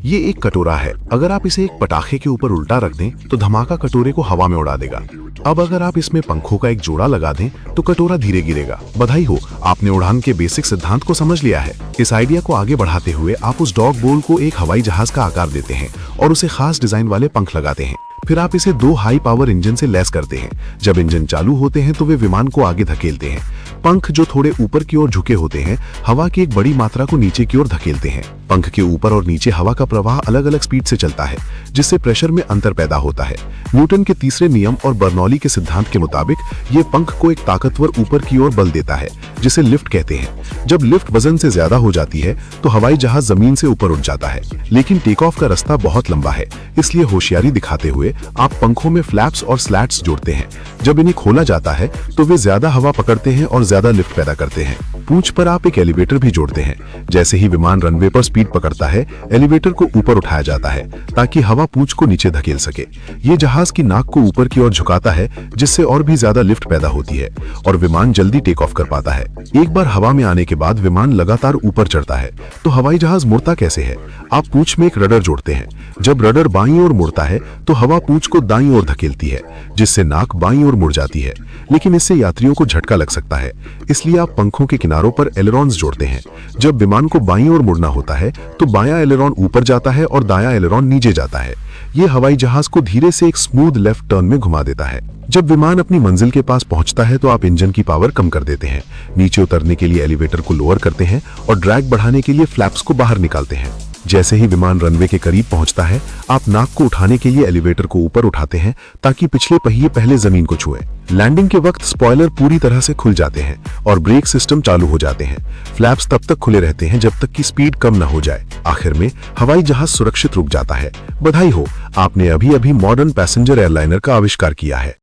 ये एक कटोरा है। अगर आप इसे एक पटाखे के ऊपर उल्टा रख दें तो धमाका कटोरे को हवा में उड़ा देगा। अब अगर आप इसमें पंखों का एक जोड़ा लगा दें तो कटोरा धीरे गिरेगा। बधाई हो, आपने उड़ान के बेसिक सिद्धांत को समझ लिया है। इस आइडिया को आगे बढ़ाते हुए आप उस डॉग बोल को एक हवाई जहाज का आकार देते हैं और उसे खास डिजाइन वाले पंख लगाते हैं। फिर आप इसे 2 हाई पावर इंजन से लैस करते हैं। जब इंजन चालू होते हैं तो वे विमान को आगे धकेलते हैं। पंख जो थोड़े ऊपर की ओर झुके होते हैं हवा की एक बड़ी मात्रा को नीचे की ओर धकेलते हैं। पंख के ऊपर और नीचे हवा का प्रवाह अलग अलग स्पीड से चलता है, जिससे प्रेशर में अंतर पैदा होता है। न्यूटन के तीसरे नियम और बर्नौली के सिद्धांत के मुताबिक ये पंख को एक ताकतवर ऊपर की ओर बल देता है, जिसे लिफ्ट कहते हैं। जब लिफ्ट वजन से ज्यादा हो जाती है तो हवाई जहाज जमीन से ऊपर उठ जाता है, लेकिन टेक ऑफ का रास्ता बहुत लंबा है, इसलिए होशियारी दिखाते हुए आप पंखों में फ्लैप्स और स्लैट्स जोड़ते हैं। जब इन्हें खोला जाता है तो वे ज्यादा हवा पकड़ते हैं और ज्यादा लिफ्ट पैदा करते हैं। पूंछ पर आप एक एलिवेटर भी जोड़ते हैं। जैसे ही विमान रनवे पर स्पीड पकड़ता है, एलिवेटर को ऊपर उठाया जाता है ताकि हवा पूंछ को नीचे धकेल सके। ये जहाज की नाक को ऊपर की ओर झुकाता है, जिससे और भी ज्यादा लिफ्ट पैदा होती है और विमान जल्दी टेक ऑफ कर पाता है। एक बार हवा में आने के बाद विमान लगातार ऊपर चढ़ता है। तो हवाई जहाज मुड़ता कैसे है? आप पूंछ में एक रडर जोड़ते हैं। जब रडर बाईं ओर मुड़ता है तो हवा पूंछ को दाईं ओर धकेलती है, जिससे नाक बाईं ओर मुड़ जाती है। लेकिन इससे यात्रियों को झटका लग सकता है, इसलिए आप पंखों के किनारों पर एलेरॉन्स जोड़ते हैं। जब विमान को बाईं ओर मुड़ना होता है तो बायां एलेरॉन ऊपर जाता है और दायां एलेरॉन नीचे जाता है। ये हवाई जहाज को धीरे से एक स्मूथ लेफ्ट टर्न में घुमा देता है। जब विमान अपनी मंजिल के पास पहुंचता है तो आप इंजन की पावर कम कर देते हैं। नीचे उतरने के लिए एलिवेटर को लोअर करते हैं और ड्रैग बढ़ाने के लिए फ्लैप्स को बाहर निकालते हैं। जैसे ही विमान रनवे के करीब पहुंचता है, आप नाक को उठाने के लिए एलिवेटर को ऊपर उठाते हैं ताकि पिछले पहिए पहले जमीन को छुए। लैंडिंग के वक्त स्पॉइलर पूरी तरह से खुल जाते हैं और ब्रेक सिस्टम चालू हो जाते हैं। फ्लैप्स तब तक खुले रहते हैं जब तक कि स्पीड कम न हो जाए। आखिर में हवाई जहाज सुरक्षित रुक जाता है। बधाई हो, आपने अभी अभी मॉडर्न पैसेंजर एयरलाइनर का आविष्कार किया है।